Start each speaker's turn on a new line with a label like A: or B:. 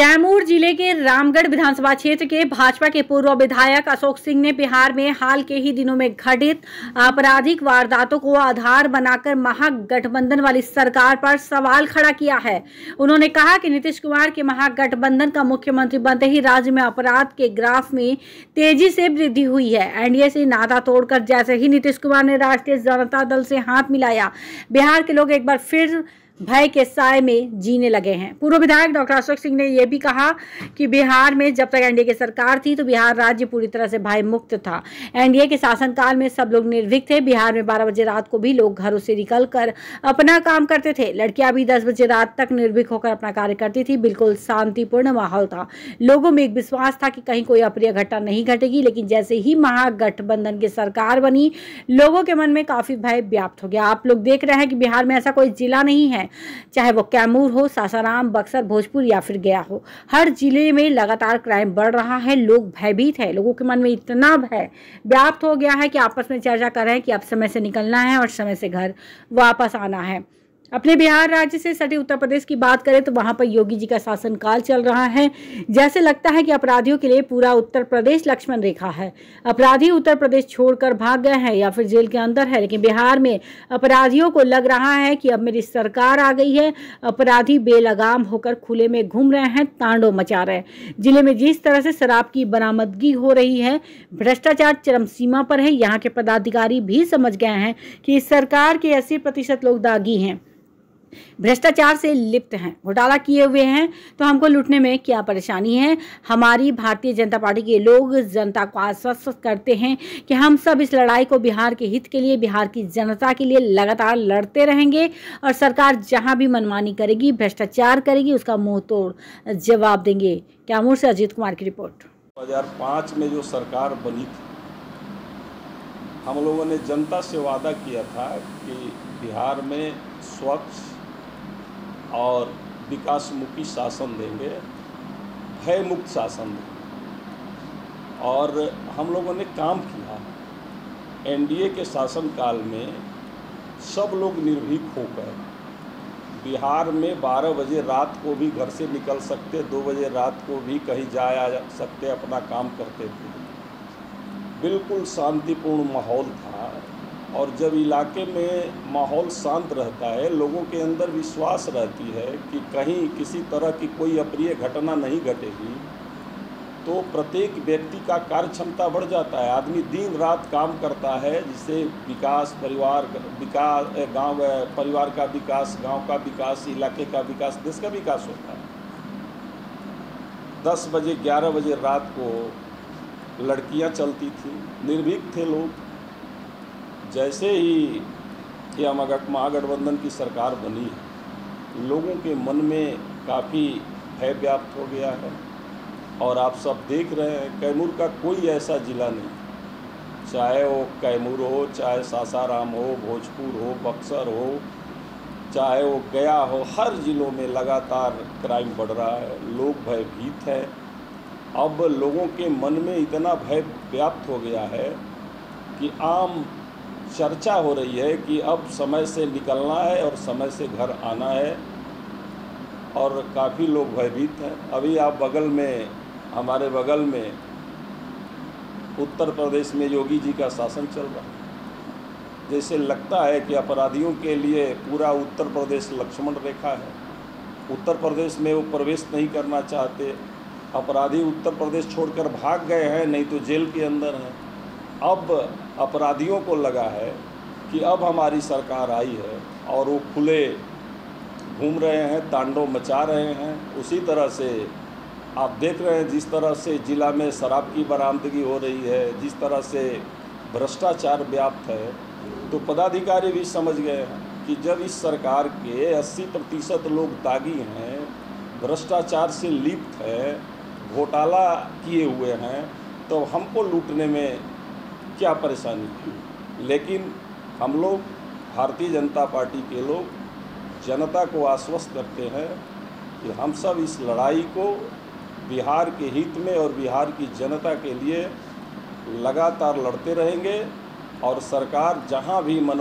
A: कैमूर जिले के रामगढ़ विधानसभा क्षेत्र के भाजपा के पूर्व विधायक अशोक सिंह ने बिहार में हाल के ही दिनों में घटित आपराधिक वारदातों को आधार बनाकर महागठबंधन वाली सरकार पर सवाल खड़ा किया है। उन्होंने कहा कि नीतीश कुमार के महागठबंधन का मुख्यमंत्री बनते ही राज्य में अपराध के ग्राफ में तेजी से वृद्धि हुई है। एनडीए से नाता तोड़कर जैसे ही नीतीश कुमार ने राष्ट्रीय जनता दल से हाथ मिलाया, बिहार के लोग एक बार फिर भय के साए में जीने लगे हैं। पूर्व विधायक डॉक्टर अशोक सिंह ने यह भी कहा कि बिहार में जब तक एनडीए की सरकार थी तो बिहार राज्य पूरी तरह से भय मुक्त था। एनडीए के शासनकाल में सब लोग निर्भीक थे। बिहार में 12 बजे रात को भी लोग घरों से निकलकर अपना काम करते थे। लड़कियां भी 10 बजे रात तक निर्भीक होकर अपना कार्य करती थी। बिल्कुल शांतिपूर्ण माहौल था। लोगों में एक विश्वास था कि कहीं कोई अप्रिय घटना नहीं घटेगी। लेकिन जैसे ही महागठबंधन की सरकार बनी, लोगों के मन में काफी भय व्याप्त हो गया। आप लोग देख रहे हैं कि बिहार में ऐसा कोई जिला नहीं है, चाहे वो कैमूर हो, सासाराम, बक्सर, भोजपुर या फिर गया हो, हर जिले में लगातार क्राइम बढ़ रहा है। लोग भयभीत है। लोगों के मन में इतना भय व्याप्त हो गया है कि आपस में चर्चा कर रहे हैं कि अब समय से निकलना है और समय से घर वापस आना है। अपने बिहार राज्य से सटे उत्तर प्रदेश की बात करें तो वहां पर योगी जी का शासनकाल चल रहा है। जैसे लगता है कि अपराधियों के लिए पूरा उत्तर प्रदेश लक्ष्मण रेखा है। अपराधी उत्तर प्रदेश छोड़कर भाग गए हैं या फिर जेल के अंदर है। लेकिन बिहार में अपराधियों को लग रहा है कि अब मेरी सरकार आ गई है। अपराधी बेलगाम होकर खुले में घूम रहे हैं, तांडव मचा रहे हैं। जिले में जिस तरह से शराब की बरामदगी हो रही है, भ्रष्टाचार चरम सीमा पर है। यहाँ के पदाधिकारी भी समझ गए हैं कि इस सरकार के 80% लोग दागी हैं, भ्रष्टाचार से लिप्त हैं, घोटाला किए हुए हैं। तो हमको लूटने में क्या परेशानी है। हमारी भारतीय जनता पार्टी के लोग जनता को आश्वस्त करते हैं कि हम सब इस लड़ाई को बिहार के हित के लिए, बिहार की जनता के लिए लगातार लड़ते रहेंगे और सरकार जहां भी मनमानी करेगी, भ्रष्टाचार करेगी, उसका मुंह तोड़ जवाब देंगे। कैमूर से अजीत कुमार की रिपोर्ट।
B: 2005 में जो सरकार बनी थी, हम लोगों ने जनता से वादा किया था कि बिहार में स्वच्छ और विकासमुखी शासन देंगे, भय मुक्त शासन देंगे। और हम लोगों ने काम किया। एनडीए के शासनकाल में सब लोग निर्भीक होकर बिहार में 12 बजे रात को भी घर से निकल सकते, 2 बजे रात को भी कहीं जा सकते, अपना काम करते थे। बिल्कुल शांतिपूर्ण माहौल था। और जब इलाके में माहौल शांत रहता है, लोगों के अंदर विश्वास रहती है कि कहीं किसी तरह की कोई अप्रिय घटना नहीं घटेगी, तो प्रत्येक व्यक्ति का कार्य क्षमता बढ़ जाता है। आदमी दिन रात काम करता है, जिससे विकास, परिवार का विकास, गांव का विकास, इलाके का विकास, देश का विकास होता है। 10 बजे 11 बजे रात को लड़कियां चलती थी, निर्भीक थे लोग। जैसे ही यह महागठबंधन की सरकार बनी है, लोगों के मन में काफ़ी भय व्याप्त हो गया है। और आप सब देख रहे हैं, कैमूर का कोई ऐसा ज़िला नहीं, चाहे वो कैमूर हो, चाहे सासाराम हो, भोजपुर हो, बक्सर हो, चाहे वो गया हो, हर ज़िलों में लगातार क्राइम बढ़ रहा है। लोग भयभीत हैं। अब लोगों के मन में इतना भय व्याप्त हो गया है कि आम चर्चा हो रही है कि अब समय से निकलना है और समय से घर आना है। और काफ़ी लोग भयभीत हैं। अभी आप हमारे बगल में उत्तर प्रदेश में योगी जी का शासन चल रहा है। जैसे लगता है कि अपराधियों के लिए पूरा उत्तर प्रदेश लक्ष्मण रेखा है। उत्तर प्रदेश में वो प्रवेश नहीं करना चाहते। अपराधी उत्तर प्रदेश छोड़कर भाग गए हैं, नहीं तो जेल के अंदर हैं। अब अपराधियों को लगा है कि अब हमारी सरकार आई है और वो खुले घूम रहे हैं, तांडव मचा रहे हैं। उसी तरह से आप देख रहे हैं, जिस तरह से जिला में शराब की बरामदगी हो रही है, जिस तरह से भ्रष्टाचार व्याप्त है, तो पदाधिकारी भी समझ गए हैं कि जब इस सरकार के 80% लोग दागी हैं, भ्रष्टाचार से लिप्त हैं, घोटाला किए हुए हैं, तो हमको लूटने में क्या परेशानी है। लेकिन हम लोग, भारतीय जनता पार्टी के लोग, जनता को आश्वस्त करते हैं कि हम सब इस लड़ाई को बिहार के हित में और बिहार की जनता के लिए लगातार लड़ते रहेंगे। और सरकार जहां भी मन